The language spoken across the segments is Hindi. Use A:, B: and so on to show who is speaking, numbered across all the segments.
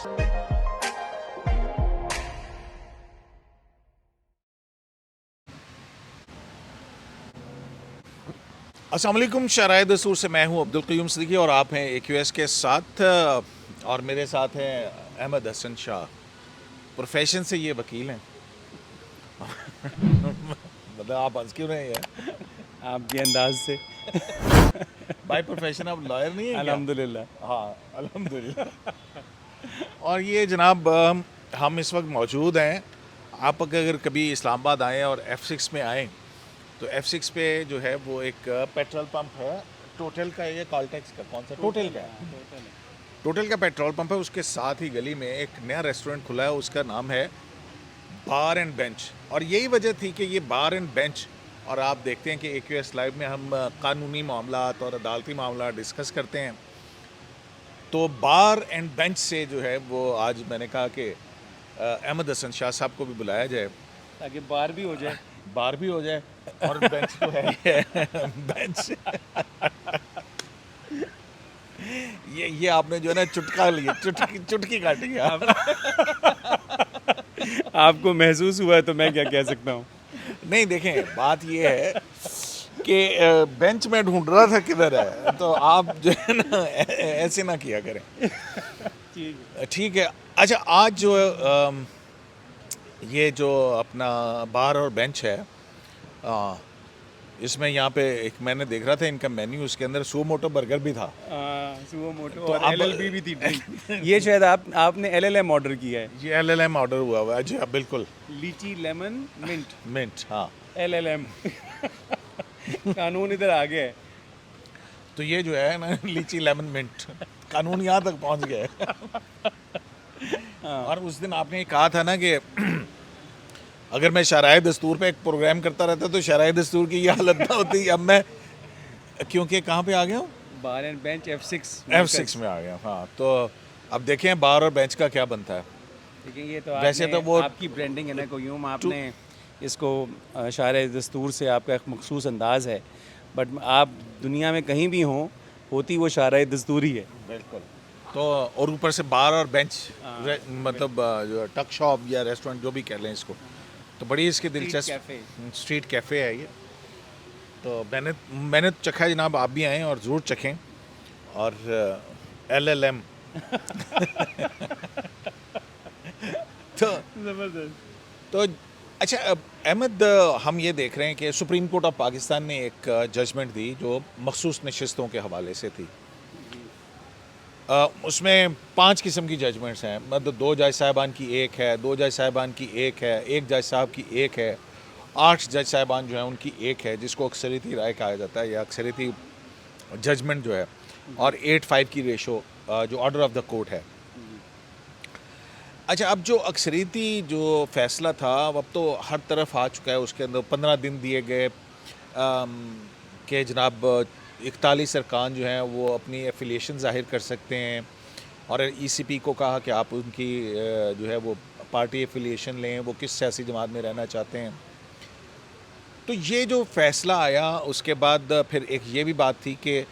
A: अस्सलाम वालेकुम। शराय दस्तूर से मैं हूं अब्दुल क़य्यूम सिद्दीकी और आप हैं AQS के साथ। और मेरे साथ हैं अहमद हसन शाह। प्रोफेशन से ये वकील हैं। मतलब आप हंस क्यों रहे हैं?
B: आपके अंदाज से।
A: बाय प्रोफेशन आप लॉयर नहीं हैं क्या?
B: अल्हम्दुलिल्लाह।
A: हाँ, अल्हम्दुलिल्लाह। और ये जनाब हम इस वक्त मौजूद हैं। आप अगर कभी इस्लामाबाद आएँ और F6 में आएँ तो F6 पे जो है वो एक पेट्रोल पंप है। टोटल का, ये कॉलटेक्स का कौन सा? टोटल का है। टोटल का पेट्रोल पंप है। उसके साथ ही गली में एक नया रेस्टोरेंट खुला है, उसका नाम है बार एंड बेंच। और यही वजह थी कि ये बार एंड बेंच, और आप देखते हैं कि AQS लाइव में हम कानूनी मामलात और अदालती मामला डिस्कस करते हैं। तो बार एंड बेंच से जो है वो आज मैंने कहा कि अहमद हसन शाह साहब को भी बुलाया जाए,
B: ताकि बार भी हो जाए।
A: बार भी हो जाए और बेंच तो है ही है। बेंच ये आपने जो है ना चुटका लिया, चुटकी काटी है।
B: आपको महसूस हुआ है तो मैं क्या कह सकता हूँ।
A: नहीं, देखें, बात ये है कि बेंच में ढूंढ रहा था किधर है, तो आप जो है ना ऐसे ना किया करें। ठीक है। अच्छा, आज जो ये जो अपना बार और बेंच है, इसमें यहाँ पे एक मैंने देख रहा था इनका मेन्यू, उसके अंदर सुमो मोटो बर्गर भी था।
B: सुमो मोटो
A: तो
B: और
A: अब-
B: LLB भी थी ड्रिंक। ये शायद आपने LLM ऑर्डर किया है।
A: ये LLM ऑर्डर हुआ हुआ है जी। हाँ, बिल्कुल।
B: लीची लेमन मिंट
A: मिंट, हाँ।
B: LLM। कानून इधर आ गया है।
A: तो ये जो है ना लीची लेमन मिंट, कानून यहाँ तक पहुँच गए। और उस दिन आपने कहा था ना कि अगर मैं शराय दस्तूर पे एक प्रोग्राम करता रहता तो शराय दस्तूर की ये हालत ना होती। अब मैं क्योंकि कहाँ पे आ गया हूँ?
B: बार एंड बेंच F6
A: F6 में आ गया। हाँ, तो अब देखें बार और बेंच का क्या बनता है।
B: लेकिन ये तो
A: वैसे तो वो
B: आपकी ब्रांडिंग है ना क़य्यूम, आपने इसको शायर दस्तूर से आपका एक मखसूस अंदाज़ है, बट आप दुनिया में कहीं भी हों, होती वो शायर दस्तूर ही है।
A: बिल्कुल। तो और ऊपर से बार और बेंच, मतलब जो टक शॉप या रेस्टोरेंट जो भी कह लें इसको, तो बड़ी इसकी दिलचस्प स्ट्रीट कैफ़े है ये। तो मैंने चखा जनाब, आप भी आएँ और ज़रूर चखें। और LLM तो
B: ज़बरदस्त।
A: तो अच्छा, अहमद, हम ये देख रहे हैं कि सुप्रीम कोर्ट ऑफ पाकिस्तान ने एक जजमेंट दी जो मखसूस नशिस्तों के हवाले से थी। उसमें 5 किस्म की जजमेंट्स हैं। मतलब 2 जज साहिबान की एक है, 2 जज साहिबान की एक है, 1 जज साहब की एक है, 8 जज साहिबान जो हैं उनकी एक है, जिसको अक्सरियती राय कहा जाता है या अक्सरियती जजमेंट जो है, और 8-5 की रेशो जो ऑर्डर ऑफ द कोर्ट है। अच्छा, अब जो अक्सरियती जो फ़ैसला था अब तो हर तरफ आ चुका है। उसके अंदर 15 दिन दिए गए कि जनाब 41 अरकान जो हैं वो अपनी एफिलिएशन ज़ाहिर कर सकते हैं, और ECP को कहा कि आप उनकी जो है वो पार्टी एफिलिएशन लें, वो किस सियासी जमात में रहना चाहते हैं। तो ये जो फ़ैसला आया उसके बाद फिर एक ये भी बात थी कि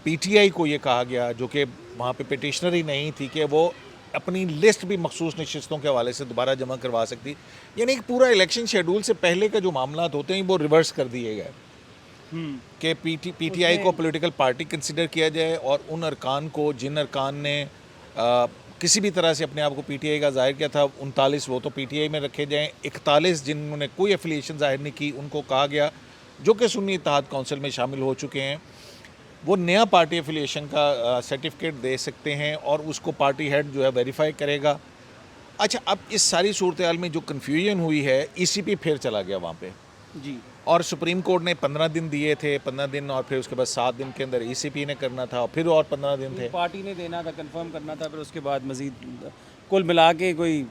A: PTI को ये कहा गया, जो कि वहाँ पे पिटिशनर ही नहीं थी, कि वो अपनी लिस्ट भी मखसूस नशिस्तों के हवाले से दोबारा जमा करवा सकती। यानी कि पूरा इलेक्शन शेड्यूल से पहले का जो मामला होते हैं वो रिवर्स कर दिए गए कि PTI को पॉलिटिकल पार्टी कंसिडर किया जाए, और उन अरकान को जिन अरकान ने किसी भी तरह से अपने आप को PTI का ज़ाहिर किया था, 39 वो तो PTI में रखे जाएँ। 41 जिन्होंने कोई एफिलिएशन ज़ाहिर नहीं की उनको कहा गया, जो कि सुन्नी इत्तेहाद काउंसिल में शामिल हो चुके हैं, वो नया पार्टी एफिलिएशन का सर्टिफिकेट दे सकते हैं और उसको पार्टी हेड जो है वेरीफाई करेगा। अच्छा, अब इस सारी सूरत हाल में जो कन्फ्यूजन हुई है, ECP फिर चला गया वहाँ पे
B: जी।
A: और सुप्रीम कोर्ट ने 15 दिन दिए थे, 15 दिन, और फिर उसके बाद 7 दिन के अंदर ECP ने करना था, और फिर और 15 दिन थे।
B: पार्टी ने देना था, कंफर्म करना था, फिर उसके बाद मजीद कुल मिला के कोई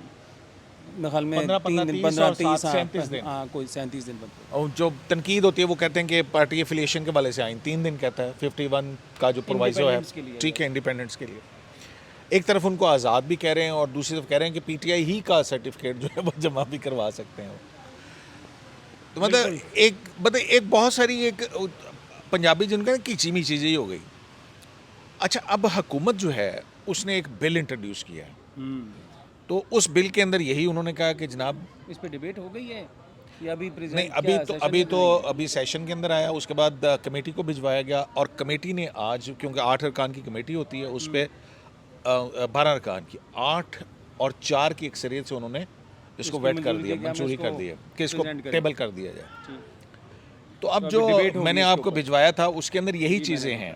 B: मेरे ख्याल में
A: 15,
B: 3 दिन,
A: 30
B: 15,
A: और
B: 30,
A: 37 दिन।
B: हाँ, कोई 37 दिन बनते।
A: और जो तनकीद होती है वो कहते हैं कि पार्टी एफिलिएशन के वाले से आइन 3 दिन कहता है, 51 का जो प्रोवाइजो है,
B: Independence के लिए।
A: ठीक है, इंडिपेंडेंस के लिए। एक तरफ उनको आज़ाद भी कह रहे हैं और दूसरी तरफ कह रहे हैं कि PTI ही का सर्टिफिकेट जो है वो जमा भी करवा सकते हैं। तो मतलब एक बहुत सारी एक पंजाबी जिनका खींची मीची जी हो गई। अच्छा, अब हुकूमत जो है उसने एक बिल इंट्रोड्यूस किया है तो उस बिल के अंदर यही उन्होंने कहा कि जनाब
B: इस पे डिबेट हो गई है या अभी
A: नहीं,
B: प्रेजेंट
A: अभी सेशन के अंदर आया, उसके बाद कमेटी को भिजवाया गया और कमेटी ने आज, क्योंकि 8 अरकान की कमेटी होती है, उस पर 12 अरकान की 8 और 4 की अक्सरियत से उन्होंने इसको वेट कर दिया, मंजूरी कर दी है कि इसको टेबल कर दिया जाए। तो अब जो मैंने आपको भिजवाया था उसके अंदर यही चीज़ें हैं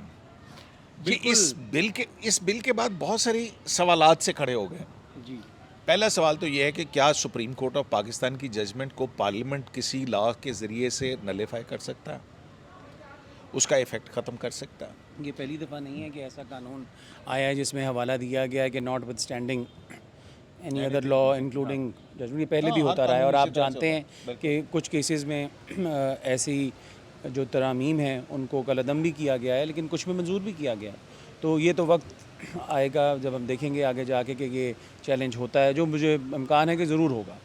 A: कि इस बिल के बाद बहुत सारी सवालात से खड़े हो गए।
B: जी।
A: पहला सवाल तो ये है कि क्या सुप्रीम कोर्ट ऑफ पाकिस्तान की जजमेंट को पार्लियामेंट किसी लॉ के ज़रिए से नलीफाई कर सकता है, उसका इफ़ेक्ट ख़त्म कर सकता है?
B: ये पहली दफ़ा नहीं है कि ऐसा कानून आया है जिसमें हवाला दिया गया है कि notwithstanding any other law including judgment. ये पहले भी होता रहा है और आप जानते हैं कि कुछ केसेस में ऐसी जो तरामीम हैं उनको कलअदम भी किया गया है, लेकिन कुछ में मंजूर भी किया गया है। तो ये तो वक्त आएगा जब हम देखेंगे आगे जाके कि ये चैलेंज होता है, जो मुझे इम्कान है कि ज़रूर होगा।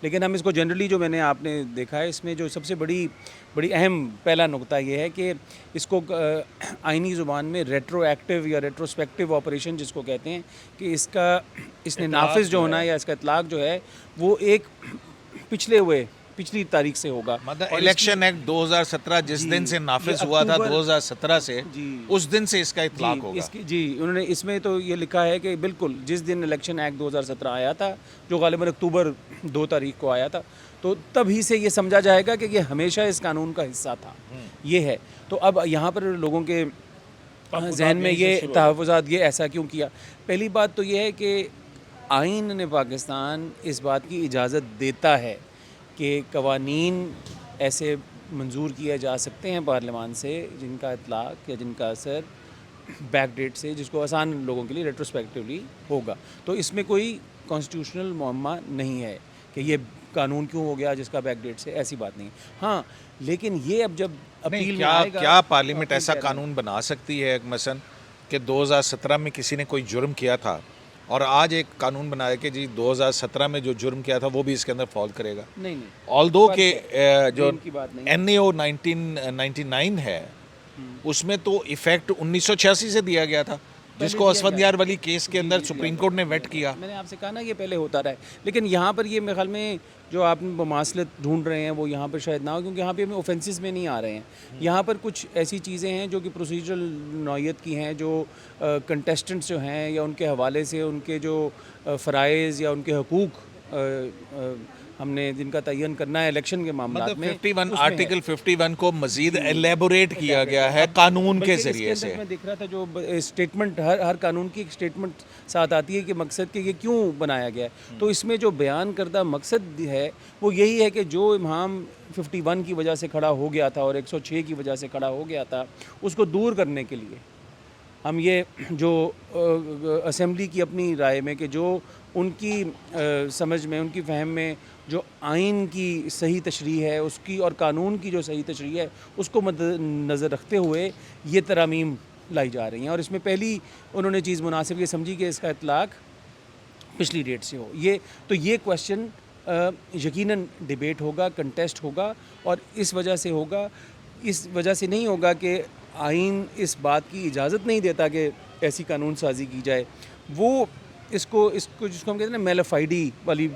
B: लेकिन हम इसको जनरली जो मैंने आपने देखा है इसमें जो सबसे बड़ी अहम पहला नुकता ये है कि इसको आइनी ज़ुबान में रेट्रोएक्टिव या रेट्रोस्पेक्टिव ऑपरेशन जिसको कहते हैं कि इसने नाफिज जो होना है या इसका इतलाक़ जो है वो एक पिछली तारीख से होगा।
A: मतलब इलेक्शन एक्ट 2017 जिस दिन से नाफिज हुआ था 2017 से, उस दिन से इसका इतलाक़ होगा।
B: उन्होंने इसमें तो ये लिखा है कि बिल्कुल जिस दिन इलेक्शन एक्ट 2017 आया था, जो ग़ालिबन अक्टूबर 2 तारीख को आया था, तो तभी से ये समझा जाएगा कि ये हमेशा इस कानून का हिस्सा था। ये है। तो अब यहाँ पर लोगों के जहन में ये तहफ़्फ़ुज़ात ये ऐसा क्यों किया? पहली बात तो ये है कि आइन ने पाकिस्तान इस बात की इजाज़त देता है कि कवानीन ऐसे मंजूर किए जा सकते हैं पार्लियामान से जिनका इतलाक़ या जिनका असर बैक डेट से, जिसको आसान लोगों के लिए रेट्रोस्पेक्टिवली होगा। तो इसमें कोई कॉन्स्टिट्यूशनल मुअम्मा नहीं है कि ये कानून क्यों हो गया जिसका बैक डेट से, ऐसी बात नहीं। हाँ, लेकिन ये अब जब अपील में आएगा,
A: क्या पार्लियामेंट ऐसा कानून बना सकती है मसलन कि 2017 में किसी ने कोई जुर्म किया था और आज एक कानून बनाया कि जी 2017 में जो जुर्म किया था वो भी इसके अंदर फॉल करेगा?
B: नहीं।
A: ऑल्दो के जो
B: NAO
A: 1999 है उसमें तो इफेक्ट 1986 से दिया गया था, जिसको असवद यार वाली केस के अंदर सुप्रीम कोर्ट ने वेट किया।
B: मैंने आपसे कहा ना ये पहले होता रहा है, लेकिन यहाँ पर ये मेरे ख्याल में जो आप मुमासलत ढूंढ रहे हैं वो यहाँ पर शायद ना हो, क्योंकि यहाँ पे हमें ऑफेंसेस में नहीं आ रहे हैं। यहाँ पर कुछ ऐसी चीज़ें हैं जो कि प्रोसीजरल नौयत की हैं, जो कंटेस्टेंट्स जो हैं या उनके हवाले से उनके जो फ़राइज़ या उनके हकूक़ हमने जिनका तयन करना है इलेक्शन के मामला में,
A: 51 आर्टिकल 51 को मजीद एलेबोरेट किया गया है कानून के ज़रिए से।
B: मैं दिख रहा था जो स्टेटमेंट हर कानून की एक स्टेटमेंट साथ आती है कि मकसद के ये क्यों बनाया गया है। तो इसमें जो बयान करदा मकसद है वो यही है कि जो इमाम 51 की वजह से खड़ा हो गया था और 106 की वजह से खड़ा हो गया था, उसको दूर करने के लिए हम ये जो असेंबली की अपनी राय में कि जो उनकी समझ में, उनकी फ़हम में जो आइन की सही तशरीह है उसकी और कानून की जो सही तशरीह है उसको मद्देनज़र रखते हुए ये तरामीम लाई जा रही हैं। और इसमें पहली उन्होंने चीज़ मुनासिब ये समझी कि इसका इतलाक़ पिछली डेट से हो। ये क्वेश्चन यकीनन डिबेट होगा, कंटेस्ट होगा, और इस वजह से होगा, इस वजह से नहीं होगा कि आइन इस बात की इजाज़त नहीं देता कि ऐसी कानून साजी की जाए। वो इसको जिसको हम कहते हैं ना मेलाफाइडी वाली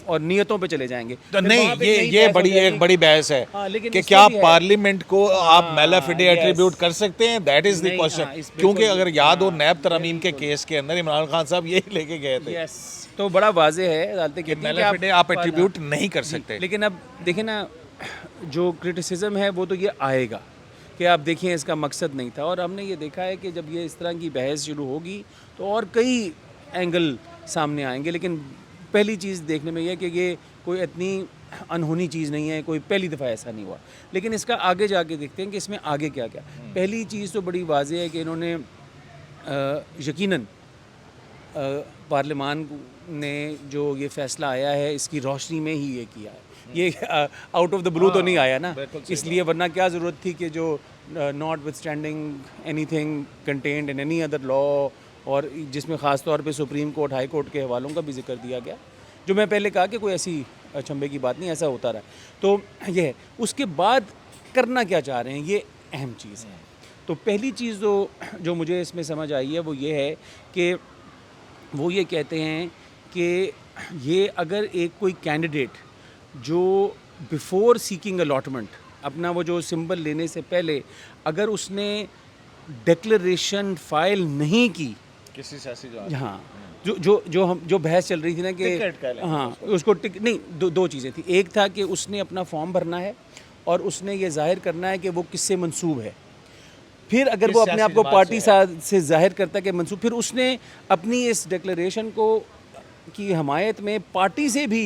B: और नियतों पे चले जाएंगे।
A: तो नहीं, ये एक बड़ी बहस है कि क्या पार्लियामेंट को आप मेलाफाइडी एट्रीब्यूट कर सकते हैं? That is the question. क्योंकि अगर याद हो नैब तरमीम के केस के अंदर इमरान खान साहब यही लेके गए थे।
B: तो बड़ा वाज़ेह है अदालतें कहती हैं कि
A: आप एट्रीब्यूट नहीं कर सकते।
B: लेकिन अब देखें ना, जो क्रिटिसिज्म है वो तो ये आएगा कि आप देखिए इसका मकसद नहीं था। और हमने ये देखा है कि जब ये इस तरह की बहस शुरू होगी तो और कई एंगल सामने आएंगे। लेकिन पहली चीज़ देखने में यह कि ये कोई इतनी अनहोनी चीज़ नहीं है, कोई पहली दफ़ा ऐसा नहीं हुआ। लेकिन इसका आगे जाके देखते हैं कि इसमें आगे क्या क्या। पहली चीज़ तो बड़ी वाज़ेह है कि इन्होंने यकीनन पार्लियामान ने जो ये फ़ैसला आया है इसकी रोशनी में ही ये किया है। ये आउट ऑफ द ब्लू तो नहीं आया ना, इसलिए, वरना क्या ज़रूरत थी कि जो not with standing anything contained in any other law, और जिसमें ख़ास तौर पे सुप्रीम कोर्ट, हाई कोर्ट के हवालों का भी जिक्र दिया गया, जो मैं पहले कहा कि कोई ऐसी अचंभे की बात नहीं, ऐसा होता रहा। तो ये है, उसके बाद करना क्या चाह रहे हैं, ये अहम चीज़ है। तो पहली चीज़ जो मुझे इसमें समझ आई है वो ये है कि वो ये कहते हैं कि ये अगर एक कोई कैंडिडेट जो बिफोर सीकिंग अलॉटमेंट अपना वो जो सिंबल लेने से पहले अगर उसने डिक्लेरेशन फाइल नहीं की,
A: किसी सियासी जमात
B: हाँ, जो बहस चल रही थी ना कि
A: टिकट कह लें
B: हाँ उसको नहीं, दो चीज़ें थी। एक था कि उसने अपना फॉर्म भरना है और उसने ये जाहिर करना है कि वो किससे मंसूब है। फिर अगर
A: किस
B: वो अपने
A: सियासी
B: आप को
A: जमात
B: पार्टी
A: से
B: से जाहिर करता है कि मंसूब, फिर उसने अपनी इस डिक्लेरेशन को की हमायत में पार्टी से भी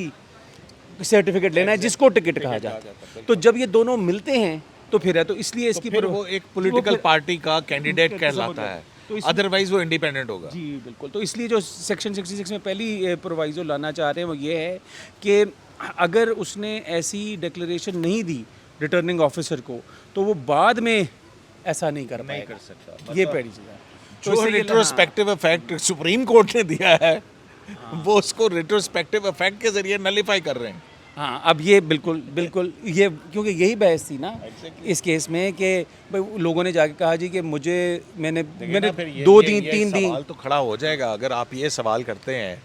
B: सर्टिफिकेट लेना है जिसको टिकट कहा जाता है। तो जब ये दोनों मिलते हैं तो फिर है, तो इसलिए इसकी
A: फिर वो एक पॉलिटिकल पार्टी का कैंडिडेट कहलाता है,
B: तो
A: अदरवाइज वो इंडिपेंडेंट होगा।
B: जी बिल्कुल। तो इसलिए जो सेक्शन 66 में पहली प्रोवाइज़ो लाना चाह रहे हैं वो ये है कि अगर उसने ऐसी डिक्लेरेशन नहीं दी रिटर्निंग ऑफिसर को तो वो बाद में ऐसा नहीं कर पाएगा।
A: कर सकता
B: ये पहली चीज़ है। तो
A: जो
B: इससे ये-
A: रिट्रोस्पेक्टिव इफेक्ट सुप्रीम कोर्ट ने दिया है वो उसको रिट्रोस्पेक्टिव इफेक्ट के जरिए नलीफाई कर रहे हैं।
B: हाँ, अब ये बिल्कुल बिल्कुल ये, क्योंकि यही बहस थी ना इस केस में कि भाई लोगों ने जाके कहा जी कि मैंने दो दिन तीन दिन
A: सवाल तो खड़ा हो जाएगा अगर आप ये सवाल करते हैं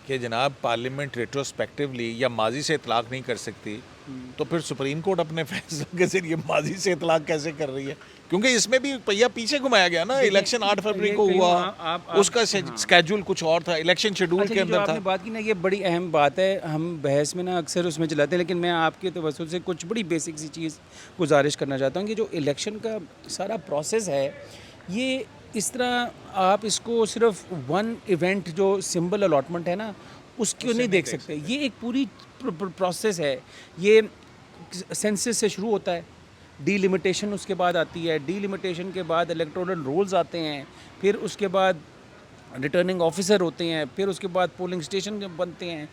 A: कि जनाब पार्लियामेंट रेट्रोस्पेक्टिवली या माजी से इतलाक नहीं कर सकती, तो फिर सुप्रीम कोर्ट अपने फैसले के जरिए माजी से इतलाक कैसे कर रही है? क्योंकि इसमें भी पहिया पीछे घुमाया गया ना। इलेक्शन 8 फरवरी को हुआ, उसका स्केड्यूल कुछ और था, इलेक्शन शेड्यूल
B: अच्छा,
A: के
B: ये जो
A: अंदर
B: आपने
A: था।
B: बात की ना ये बड़ी अहम बात है। हम बहस में ना अक्सर उसमें चलाते हैं, लेकिन मैं आपके तवज्जुह से कुछ बड़ी बेसिक सी चीज़ गुजारिश करना चाहता हूँ कि जो इलेक्शन का सारा प्रोसेस है ये इस तरह आप इसको सिर्फ वन इवेंट जो सिंबल अलॉटमेंट है ना उसको नहीं देख सकते। ये एक पूरी प्रोसेस है। ये सेंसस से शुरू होता है, डीलिमिटेशन उसके बाद आती है, डीलिमिटेशन के बाद इलेक्टोरल रोल्स आते हैं, फिर उसके बाद रिटर्निंग ऑफिसर होते हैं, फिर उसके बाद पोलिंग स्टेशन बनते हैं,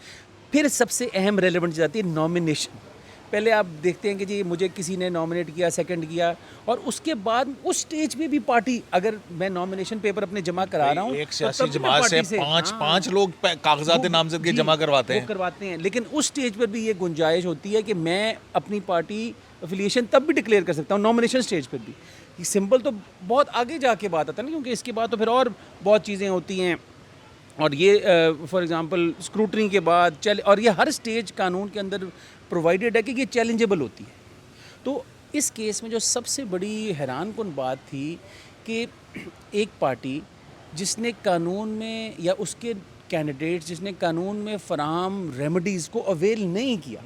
B: फिर सबसे अहम रेलेवेंट चीज़ आती है नॉमिनेशन। पहले आप देखते हैं कि जी मुझे किसी ने नॉमिनेट किया, सेकंड किया, और उसके बाद उस स्टेज पे भी पार्टी, अगर मैं नॉमिनेशन पेपर अपने जमा करा रहा हूँ
A: एक
B: तो
A: सियासी
B: तब भी मैं
A: जमात
B: पार्टी
A: से
B: हाँ,
A: पांच लोग कागजात नामजदगी जमा करवाते
B: वो
A: हैं।
B: करवाते हैं, लेकिन उस स्टेज पर भी ये गुंजाइश होती है कि मैं अपनी पार्टी एफिलिएशन तब भी डिक्लेयर कर सकता हूँ नॉमिनेशन स्टेज पर भी। ये सिंबल तो बहुत आगे जाके बात आता है ना, क्योंकि इसके बाद तो फिर और बहुत चीज़ें होती हैं, और ये फॉर एग्जांपल स्क्रूटनी के बाद और ये हर स्टेज कानून के अंदर प्रोवाइडेड है कि ये चैलेंजेबल होती है। तो इस केस में जो सबसे बड़ी हैरानकुन बात थी कि एक पार्टी जिसने कानून में या उसके कैंडिडेट जिसने कानून में फराहम रेमेडीज़ को अवेल नहीं किया,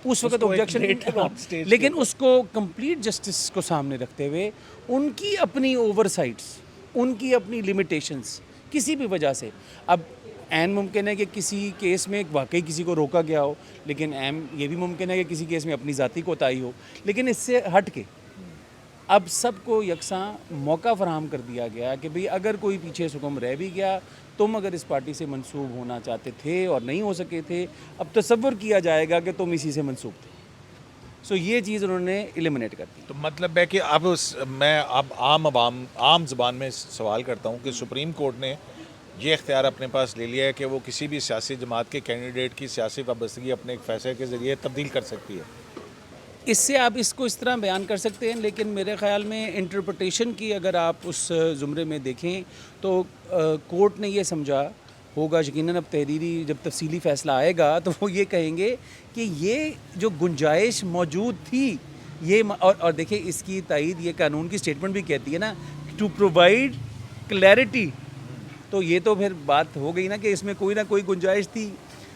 B: उस वक्त ऑब्जेक्शन, लेकिन उसको कंप्लीट जस्टिस को सामने रखते हुए उनकी अपनी ओवरसाइट्स, उनकी अपनी लिमिटेशंस किसी भी वजह से, अब ऐन मुमकिन है कि किसी केस में वाकई किसी को रोका गया हो, लेकिन ये भी मुमकिन है कि किसी केस में अपनी ज़ाती कोताही हो, लेकिन इससे हट के अब सबको यकसां मौका फराहम कर दिया गया कि भाई अगर कोई पीछे सुगम रह भी गया, तुम अगर इस पार्टी से मंसूब होना चाहते थे और नहीं हो सके थे, अब तसव्वुर किया जाएगा कि तुम इसी से मंसूब थे। सो ये चीज़ उन्होंने एलिमिनेट कर दी।
A: तो मतलब है कि मैं अब आम ज़बान में सवाल करता हूँ कि सुप्रीम कोर्ट ने ये इख्तियार अपने पास ले लिया है कि वो किसी भी सियासी जमात के कैंडिडेट की सियासी वाबस्तगी अपने एक फैसले के ज़रिए तब्दील कर सकती है।
B: इससे आप इसको इस तरह बयान कर सकते हैं, लेकिन मेरे ख़्याल में इंटरप्रिटेशन की अगर आप उस ज़ुमरे में देखें तो कोर्ट ने ये समझा होगा, यकीनन अब तहरीरी जब तफसीली फ़ैसला आएगा तो वो ये कहेंगे कि ये जो गुंजाइश मौजूद थी ये और देखिए इसकी तायीद ये कानून की स्टेटमेंट भी कहती है ना, टू प्रोवाइड क्लैरिटी। तो ये तो फिर बात हो गई ना कि इसमें कोई ना कोई गुंजाइश थी,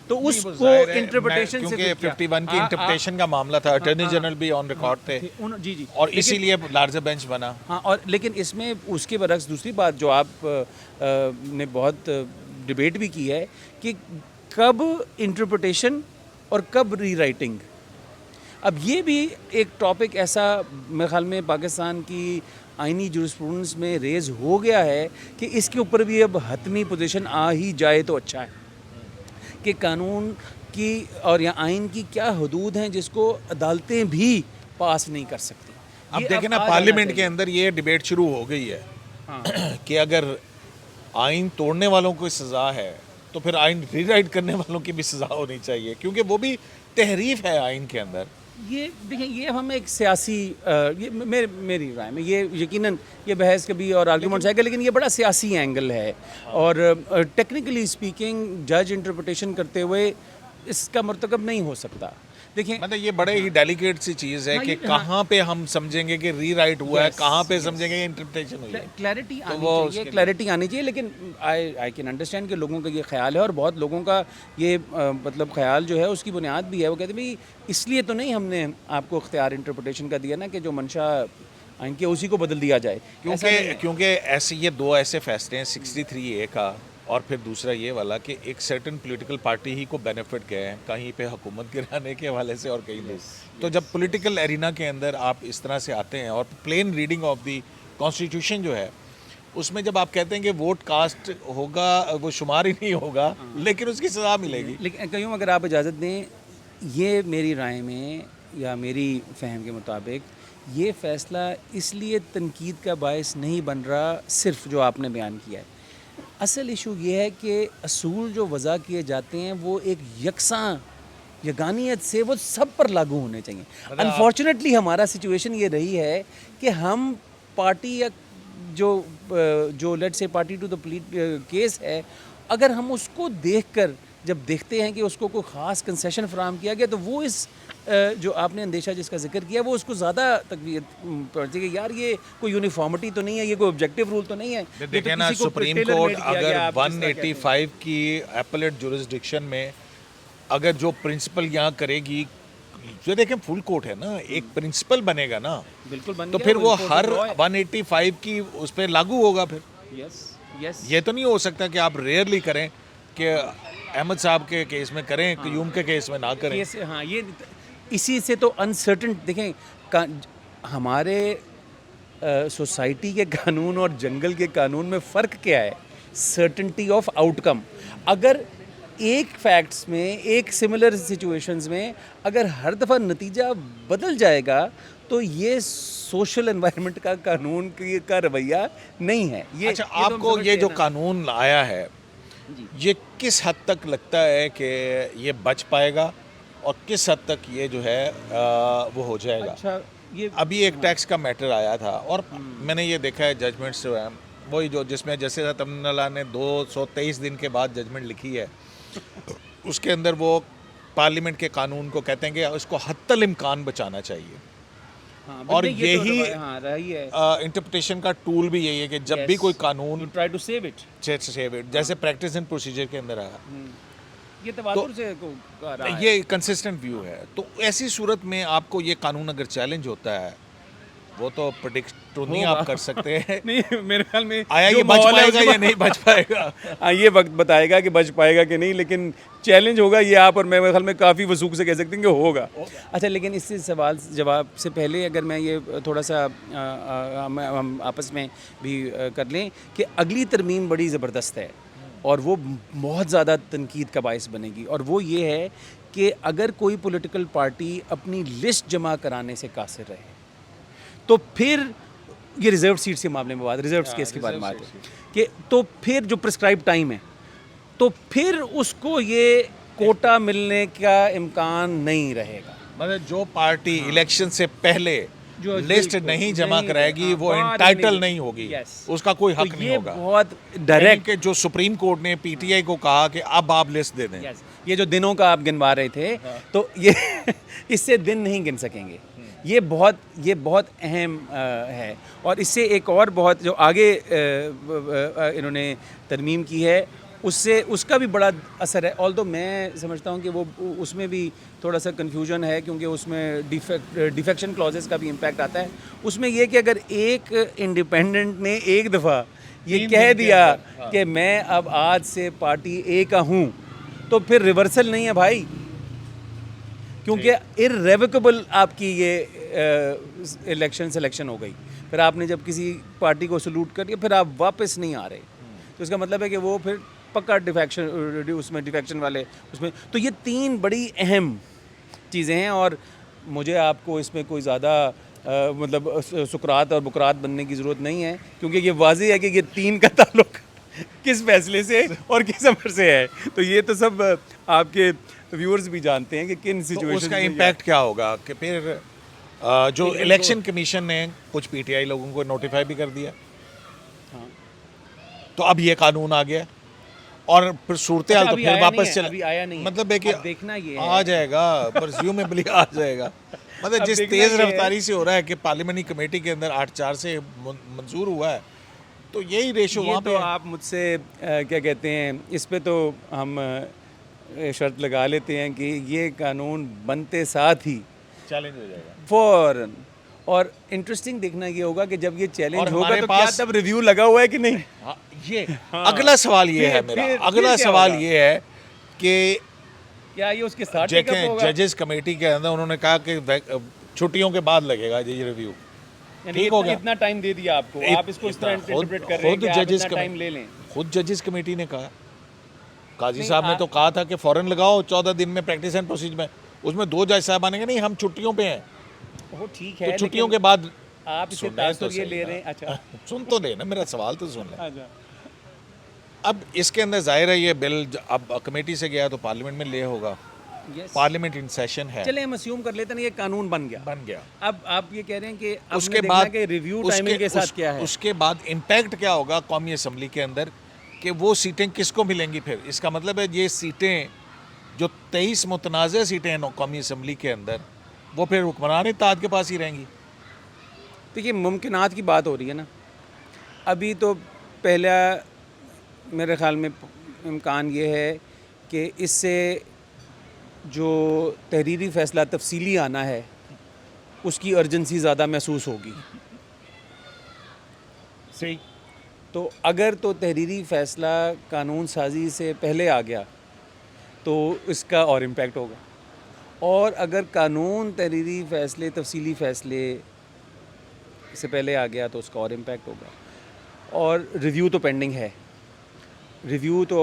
B: तो उसको इंटरप्रिटेशन से
A: क्योंकि 51 की इंटरप्रिटेशन का मामला था, अटॉर्नी जनरल भी ऑन रिकॉर्ड थे
B: जी जी,
A: और इसीलिए लार्जर बेंच बना।
B: हाँ, और लेकिन इसमें उसके बरक्स दूसरी बात जो आप ने बहुत डिबेट भी की है कि कब इंटरप्रिटेशन और कब रीराइटिंग। अब ये भी एक टॉपिक ऐसा मेरे ख्याल में पाकिस्तान की आइनी जुरिस्प्रूडेंस में रेज हो गया है कि इसके ऊपर भी अब हतमी पोजीशन आ ही जाए तो अच्छा है कि कानून की और या आइन की क्या हदूद हैं जिसको अदालतें भी पास नहीं कर सकती।
A: अब देखें ना, पार्लियामेंट के अंदर ये डिबेट शुरू हो गई है कि अगर आइन तोड़ने वालों को सज़ा है तो फिर आइन रीराइट करने वालों की भी सज़ा होनी चाहिए, क्योंकि वो भी तहरीफ है आइन के अंदर।
B: ये देखिए, ये हम एक सियासी ये मेरी राय में ये यकीनन ये बहस कभी और आर्गूमेंट्स आएगा, लेकिन ये बड़ा सियासी एंगल है। और टेक्निकली स्पीकिंग जज इंटरप्रिटेशन करते हुए इसका मरतकब नहीं हो सकता। देखिए,
A: मतलब ये बड़े ही डेलिकेट सी चीज़ है
B: हाँ,
A: कि
B: ये- हाँ।
A: कहाँ पे हम समझेंगे कि रीराइट हुआ है,
B: Yes,
A: कहाँ पे
B: yes.
A: समझेंगे कि इंटरप्रिटेशन हुई है।
B: क्लैरिटी आनी
A: वो
B: चाहिए,
A: उसके लिए-
B: क्लैरिटी आनी चाहिए। लेकिन आई कैन अंडरस्टैंड कि लोगों का ये ख्याल है, और बहुत लोगों का ये मतलब ख्याल जो है उसकी बुनियाद भी है। वो कहते हैं भाई इसलिए तो नहीं हमने आपको इख्तियार इंटरप्रिटेशन का दिया ना कि जो मंशा आइन के उसी को बदल दिया जाए। ऐसा नहीं है।
A: क्योंकि ऐसे ये दो ऐसे फैसले हैं 63A का और फिर दूसरा ये वाला कि एक सर्टन पॉलिटिकल पार्टी ही को बेनिफिट गए हैं कहीं पे हुकूमत गिराने के हवाले से और कहीं नहीं। तो जब पॉलिटिकल एरिना के अंदर आप इस तरह से आते हैं और plain reading of the constitution जो है उसमें जब आप कहते हैं कि वोट कास्ट होगा, वो शुमार ही नहीं होगा, लेकिन उसकी सज़ा मिलेगी।
B: लेकिन कहीं अगर आप इजाज़त दें, ये मेरी राय में या मेरी फ़हम के मुताबिक ये फ़ैसला इसलिए तनकीद का बायस नहीं बन रहा सिर्फ जो आपने बयान किया है। असल इशू ये है कि असूल जो वज़ा किए जाते हैं वो एक यकसां यगानियत से वो सब पर लागू होने चाहिए। अनफॉर्चुनेटली हमारा सिचुएशन ये रही है कि हम पार्टी या जो let's say party to the case है, अगर हम उसको देखकर जब देखते हैं कि उसको कोई ख़ास कंसेशन फराहम किया गया, तो वो इस जो आपने अंदेशा जिसका जिक्र किया वो उसको ज़्यादा तकवीत पड़ती है कि यार ये कोई यूनिफॉर्मिटी तो नहीं है, ये कोई ऑब्जेक्टिव रूल तो नहीं है। ये तो
A: देखिए ना,
B: किसी को
A: सुप्रीम
B: tailor-made
A: कोर्ट
B: किया गया,
A: अगर
B: आप जिस तरह कहते हैं।
A: 185 की एपलेट जुरिस्डिक्शन में अगर जो प्रिंसिपल यहाँ करेगी, जो देखें फुल कोर्ट है ना, एक प्रिंसिपल बनेगा ना,
B: बिल्कुल बन
A: तो
B: गया,
A: फिर वो
B: enforcement
A: हर
B: law है।
A: 185 की उस पर लागू होगा। फिर
B: यस यस
A: ये तो नहीं हो सकता कि आप रेयरली करें कि अहमद साहब के केस में करें, क्यूम के केस में ना करें।
B: केस, हाँ, ये इसी से तो अनसर्टन देखें हमारे सोसाइटी के कानून और जंगल के कानून में फ़र्क क्या है? Certainty of outcome. अगर एक फैक्ट्स में, एक सिमिलर सिचुएशंस में अगर हर दफ़ा नतीजा बदल जाएगा तो ये सोशल एनवायरनमेंट का कानून का रवैया नहीं है। ये
A: अच्छा,
B: ये तो हम
A: आपको
B: समझते
A: ये
B: हैं
A: जो
B: ना।
A: कानून आया है, ये किस हद तक लगता है कि ये बच पाएगा और किस हद तक ये जो है वो हो जाएगा?
B: अच्छा, ये
A: अभी एक टैक्स का मैटर आया था और मैंने ये देखा है जजमेंट्स जो है वही जो जिसमें जैसे तमन्ना ने 223 दिन के बाद जजमेंट लिखी है, उसके अंदर वो पार्लियामेंट के कानून को कहते हैं कि उसको हत्तल इम्कान बचाना चाहिए।
B: हाँ,
A: और
B: नहीं, ये तो
A: यही
B: हाँ रही है।
A: इंटरप्रिटेशन का टूल भी यही है कि जब भी
B: Yes.
A: कोई कानून
B: You try to save it.
A: Save it, जैसे प्रैक्टिस एंड प्रोसीजर के अंदर आया,
B: ये तवातुर से का रहा है।
A: ये कंसिस्टेंट व्यू है। तो ऐसी सूरत में आपको ये कानून अगर चैलेंज होता है, वो तो प्रेडिक्ट तो नहीं आप कर सकते हैं
B: नहीं, मेरे ख्याल में
A: आया
B: जो
A: ये बच
B: माहौल है
A: पाएगा
B: उसके
A: या नहीं बच पाएगा।
B: हाँ, ये वक्त बताएगा कि बच पाएगा कि नहीं, लेकिन चैलेंज होगा ये आप और मैं मेरे ख्याल में काफ़ी वसूख से कह सकते हैं कि होगा। अच्छा, लेकिन इससे सवाल जवाब से पहले अगर मैं ये थोड़ा सा हम आपस में भी कर लें कि अगली तरमीम बड़ी ज़बरदस्त है और वो बहुत ज़्यादा तनकीद का बायस बनेगी, और वो ये है कि अगर कोई पॉलिटिकल पार्टी अपनी लिस्ट जमा कराने से कासिर रहे तो फिर ये रिजर्व सीट्स के मामले में बात, रिजर्व केस के बारे में बात है कि तो फिर जो प्रिस्क्राइब टाइम है तो फिर उसको ये कोटा मिलने का इम्कान नहीं रहेगा।
A: मतलब जो पार्टी इलेक्शन से पहले
B: जो
A: लिस्ट
B: बिल्कुल
A: नहीं जमा
B: नहीं,
A: कराएगी
B: हाँ,
A: वो
B: बाहर
A: एंटाइटल
B: नहीं-
A: नहीं होगी,
B: Yes.
A: उसका कोई हक
B: तो
A: नहीं
B: ये
A: होगा।
B: बहुत डायरेक्ट
A: कि जो सुप्रीम कोर्ट ने पीटीआई को कहा कि अब आप लिस्ट दे दें।
B: ये जो दिनों का आप गिनवा रहे थे, तो ये इससे दिन नहीं गिन सकेंगे। ये बहुत अहम है। और इससे एक और बहुत जो आगे इन्होंने तरमीम की है उससे उसका भी बड़ा असर है। ऑल्दो मैं समझता हूँ कि वो उसमें भी थोड़ा सा कन्फ्यूजन है, क्योंकि उसमें डिफेक्शन क्लॉजेस का भी इम्पैक्ट आता है। उसमें ये कि अगर एक इंडिपेंडेंट ने एक दफ़ा ये कह दिया कि मैं अब आज से पार्टी ए का हूँ, तो फिर रिवर्सल नहीं है भाई, क्योंकि इररेवोकेबल आपकी ये इलेक्शन सिलेक्शन हो गई। फिर आपने जब किसी पार्टी को सलूट कर दिया, फिर आप वापस नहीं आ रहे, तो इसका मतलब है कि वो फिर पक्का डिफेक्शन वाले उसमें। तो ये तीन बड़ी अहम चीज़ें हैं, और मुझे आपको इसमें कोई ज़्यादा मतलब सुकरात और बुकरात बनने की ज़रूरत नहीं है, क्योंकि ये वाज़ेह है कि ये तीन का ताल्लुक किस फैसले से और किस अमर से है। तो ये तो सब आपके व्यूअर्स भी जानते हैं कि किन
A: तो
B: सिचुएशन
A: उसका इम्पैक्ट क्या होगा कि फिर जो इलेक्शन कमीशन ने कुछ पीटीआई लोगों को नोटिफाई भी कर दिया,
B: हाँ।
A: तो अब ये कानून आ गया और फिर सूरत हाल तो
B: अभी
A: फिर
B: आया नहीं
A: वापस
B: है,
A: चला।
B: अभी आया नहीं है।
A: मतलब है कि
B: अब देखना ये
A: आ
B: है।
A: जाएगा, प्रिज्यूमेबली आ जाएगा। मतलब
B: अब
A: जिस
B: देखना
A: तेज
B: ये है।
A: रफ्तारी से हो रहा है कि पार्लियामेंट्री कमेटी के अंदर 8-4 से मंजूर हुआ है, तो यही रेशो
B: ये
A: वहाँ
B: तो
A: पे है।
B: आप मुझसे क्या कहते हैं, इस पे तो हम शर्त लगा लेते हैं कि ये कानून बनते साथ ही
A: चैलेंज हो जाएगा।
B: फौरन। और इंटरेस्टिंग देखना ये होगा कि जब ये चैलेंज
A: और
B: होगा
A: हमारे
B: तो
A: पास-
B: क्या तब रिव्यू लगा हुआ है कि नहीं।
A: हाँ, ये अगला सवाल ये है मेरा,
B: फिर
A: अगला
B: क्या
A: सवाल
B: होगा?
A: ये है कि
B: क्या ये उसके साथ टिकअप
A: देखें
B: होगा?
A: जजेस कमेटी के अंदर उन्होंने कहा कि छुट्टियों के बाद लगेगा ये रिव्यू।
B: यानी
A: ठीक हो
B: इतना,
A: गया।
B: इतना टाइम दे दिया आपको, आप इसको इस तरह
A: इतना
B: इंटरप्रेट कर रहे हैं कि आप
A: जजेस
B: इतना टाइम ले लें।
A: खुद जजेस कमेटी ने कहा, काजी
B: नहीं,
A: साहब ने तो कहा था कि फौरन लगाओ 14 दिन में प्रैक्टिस एंड प्रोसीजर में। उसमें 2 जज साहब आने के नहीं, हम छुट्टियों पे हैं,
B: वो ठीक
A: तो
B: है,
A: छुट्टियों
B: लेकिन
A: के बाद
B: आप इसे
A: सुने
B: तासुर
A: तो
B: ये
A: सही
B: ले
A: ना।
B: रहे हैं। अच्छा
A: सुन तो लेना, मेरा सवाल तो सुन ले।
B: अच्छा।
A: अब इसके अंदर जाहिर है ये बिल अब कमेटी से गया तो पार्लियामेंट में ले होगा,
B: Yes.
A: पार्लियामेंट इन सेशन है,
B: चले हम अस्यूम कर लेते हैं ये कानून बन गया।
A: बन गया।
B: अब आप ये कह रहे हैं कि अब
A: उसके
B: देखना
A: बाद
B: कि रिव्यू टाइमिंग के साथ क्या है।
A: उसके बाद इम्पैक्ट क्या होगा कौमी असम्बली के अंदर कि वो सीटें किसको मिलेंगी। फिर इसका मतलब है ये सीटें जो 23 मुतनाज़ सीटें हैं कौमी असम्बली के अंदर, वो फिर हुक्मरान इत्तेहाद के पास ही रहेंगी।
B: देखिए मुमकिनात की बात हो रही है ना, अभी तो पहला मेरे ख्याल में इम्कान ये है कि इससे जो तहरीरी फ़ैसला तफसीली आना है उसकी अर्जेंसी ज़्यादा महसूस होगी।
A: सही।
B: तो अगर तो तहरीरी फ़ैसला कानून साजी से पहले आ गया तो इसका और इम्पैक्ट होगा, और अगर कानून तहरीरी फ़ैसले तफसीली फ़ैसले से पहले आ गया तो उसका और इम्पैक्ट होगा। और रिव्यू तो पेंडिंग है, रिव्यू तो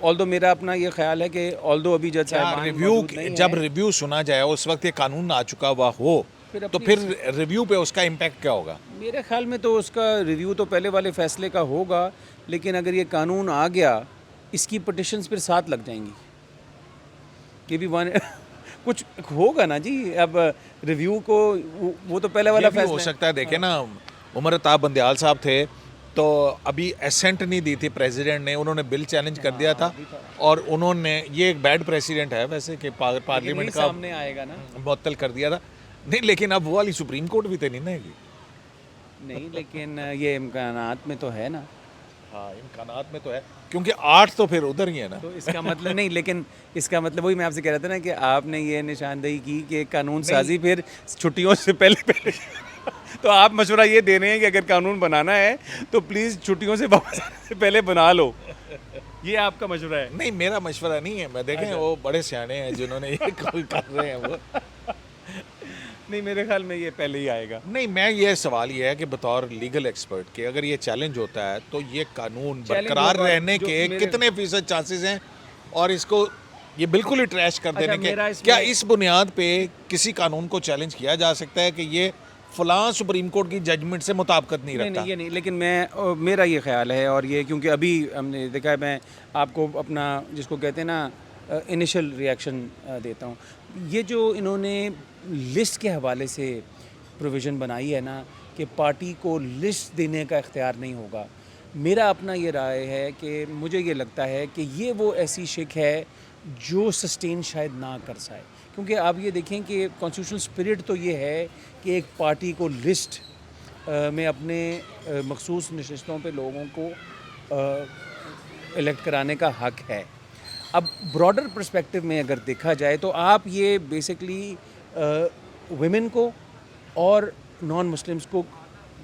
B: ऑल्दो मेरा अपना ये ख्याल है कि ऑल्दो अभी जज साहिबान
A: रिव्यू
B: मौजूद नहीं
A: जब
B: हैं,
A: रिव्यू सुना जाए उस वक्त ये कानून आ चुका हुआ हो,
B: फिर
A: तो
B: अपनी-
A: फिर रिव्यू पे उसका इम्पैक्ट क्या होगा।
B: मेरे ख्याल में तो उसका रिव्यू तो पहले वाले फ़ैसले का होगा, लेकिन अगर ये कानून आ गया इसकी पटिशन्स फिर साथ लग जाएंगी कि भी वन कुछ होगा ना जी। अब रिव्यू को वो तो पहले वाला
A: ये भी हो
B: फैसला है।
A: सकता है। देखे ना, उमर अताब बंदयाल साहब थे तो अभी एसेंट नहीं दी थी प्रेसिडेंट ने, उन्होंने बिल चैलेंज कर दिया था और उन्होंने, ये एक बैड प्रेसिडेंट है वैसे कि पार्लियामेंट
B: यही
A: का
B: सामने आएगा ना।
A: मुअत्तल कर दिया था। नहीं, लेकिन अब वो वाली सुप्रीम कोर्ट भी तो नहीं ना है।
B: नहीं, लेकिन ये इम्कानात में तो है ना।
A: हाँ, इम्कानात में तो है, क्योंकि 8 तो फिर उधर ही है ना।
B: तो इसका मतलब नहीं, लेकिन इसका मतलब वही मैं आपसे कह रहा था ना कि आपने ये निशानदेही की कि कानून साजी फिर छुट्टियों से पहले तो आप मशवरा ये दे रहे हैं कि अगर कानून बनाना है तो प्लीज़ छुट्टियों से वापस आने से पहले बना लो, ये आपका मशवरा है।
A: नहीं, मेरा मशवरा नहीं है। मैं देखें वो बड़े सियाने हैं जिन्होंने ये कर रहे हैं वो।
B: नहीं, मेरे ख्याल में ये पहले ही आएगा।
A: नहीं, मैं ये सवाल ये है कि बतौर लीगल एक्सपर्ट के अगर ये चैलेंज होता है तो ये कानून
B: चैलेंज
A: बरकरार
B: होगा,
A: रहने
B: जो
A: के
B: मेरे-
A: कितने फीसद चांसेस हैं, और इसको ये बिल्कुल ही ट्रैश कर देने
B: मेरा
A: के,
B: इसमें-
A: क्या इस बुनियाद पे किसी कानून को चैलेंज किया जा सकता है कि ये फलां सुप्रीम कोर्ट की जजमेंट से मुताबिकत नहीं
B: नहीं
A: रखता।
B: नहीं, ये नहीं, लेकिन मेरा ये ख्याल है, और ये क्योंकि अभी हमने देखा है, मैं आपको अपना जिसको कहते हैं ना इनिशियल रिएक्शन देता हूँ। ये जो इन्होंने लिस्ट के हवाले से प्रोविज़न बनाई है ना कि पार्टी को लिस्ट देने का इख्तियार नहीं होगा, मेरा अपना ये राय है कि मुझे ये लगता है कि ये वो ऐसी शिक है जो सस्टेन शायद ना कर पाए, क्योंकि आप ये देखें कि कॉन्स्टिट्यूशनल स्पिरिट तो ये है कि एक पार्टी को लिस्ट में अपने मखसूस नशस्तों पे लोगों को इलेक्ट कराने का हक है। अब ब्रॉडर पर्सपेक्टिव में अगर देखा जाए तो आप ये बेसिकली वुमेन को और नॉन मुस्लिम्स को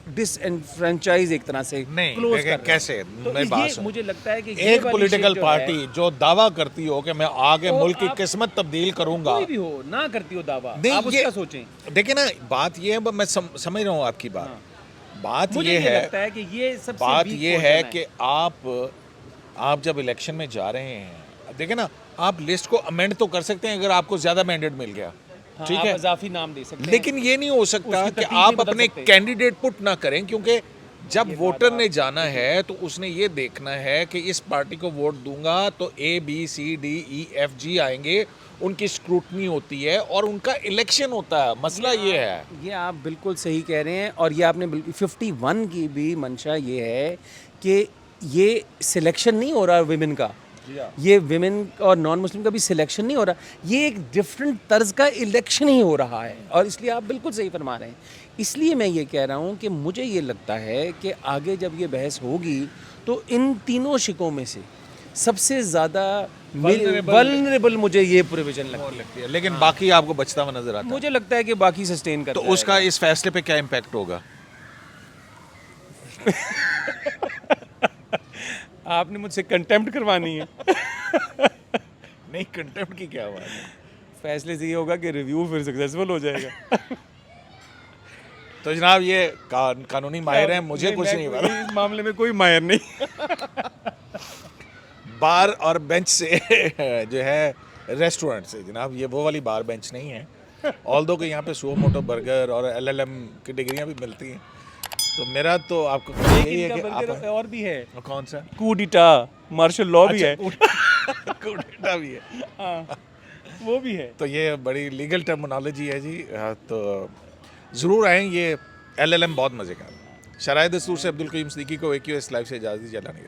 B: डिसएनफ्रेंचाइज एक तरह से
A: नहीं,
B: क्लोज
A: देखें
B: कर रहे हैं।
A: कैसे,
B: तो
A: मेरी बात
B: ये
A: सुनो।
B: मुझे लगता है कि ये
A: एक
B: वाली
A: पॉलिटिकल
B: शिक जो है,
A: पार्टी जो दावा करती हो कि मैं आगे
B: तो
A: मुल्क की
B: आप-
A: किस्मत तब्दील करूंगा,
B: कोई भी हो ना करती हो दावा,
A: नहीं,
B: आप
A: ये-
B: उसका सोचें।
A: देखिए ना, बात ये है, मैं समझ रहा हूँ आपकी बात।
B: हाँ।
A: बात
B: मुझे
A: ये
B: ये
A: है,
B: लगता है कि ये सबसे
A: बात
B: weak
A: ये
B: portion
A: है कि आप जब इलेक्शन में जा रहे हैं, देखिए ना, आप लिस्ट को अमेंड तो कर सकते हैं अगर आपको ज्यादा मैंडेट मिल गया,
B: हाँ,
A: ठीक
B: आप
A: है,
B: इजाफी नाम दे सकते हैं।
A: लेकिन ये नहीं हो सकता
B: उसकी
A: कि
B: तरतीब
A: आप
B: नहीं बदल
A: अपने
B: सकते।
A: कैंडिडेट पुट ना करें, क्योंकि जब वोटर ने जाना है तो उसने ये देखना है कि इस पार्टी को वोट दूंगा तो ABCDEFG आएंगे, उनकी स्क्रूटनी होती है और उनका इलेक्शन होता है। मसला ये है।
B: ये आप बिल्कुल सही कह रहे हैं, और ये आपने बिल्कुल 51 की भी मंशा ये है कि ये सिलेक्शन नहीं हो रहा विमेन का, ये विमेन और नॉन मुस्लिम का भी सिलेक्शन नहीं हो रहा, ये एक डिफरेंट तर्ज का इलेक्शन ही हो रहा है। और इसलिए आप बिल्कुल सही फरमा रहे हैं। इसलिए मैं ये कह रहा हूँ कि मुझे ये लगता है कि आगे जब ये बहस होगी तो इन तीनों शिकों में से सबसे ज़्यादा वल्नरेबल मुझे ये प्रोविजन लगती है।
A: लेकिन बाकी आपको बचता हुआ नजर आता है।
B: मुझे लगता है कि बाकी सस्टेन कर
A: तो उसका इस फैसले पे क्या इम्पैक्ट होगा?
B: आपने मुझसे कंटेम्प्ट करवानी है।
A: नहीं, कंटेम्प्ट की क्या बात है।
B: फैसले से ये होगा कि रिव्यू फिर सक्सेसफुल हो जाएगा।
A: तो जनाब ये कानूनी माहिर हैं, मुझे कुछ नहीं पता।
B: इस मामले में कोई माहिर नहीं।
A: बार और बेंच से जो है रेस्टोरेंट से जनाब, ये वो वाली बार बेंच नहीं है। ऑल्दो कि यहाँ पे सुओ मोटो बर्गर और LLM की डिग्रियाँ भी मिलती हैं। तो मेरा तो आपको यही है कि आप
B: और भी है,
A: कौन सा
B: कूडिटा मार्शल लॉ भी है।
A: कूडेटा भी है।
B: हाँ, वो भी है।
A: तो ये बड़ी लीगल टर्मिनोलॉजी है जी। तो ज़रूर आएँ, ये LLM बहुत मज़े का है। शराय दस्तूर से अब्दुल करीम सिद्दीकी को AQS लाइव से इजाज़त दीजिए। अल्लाह ने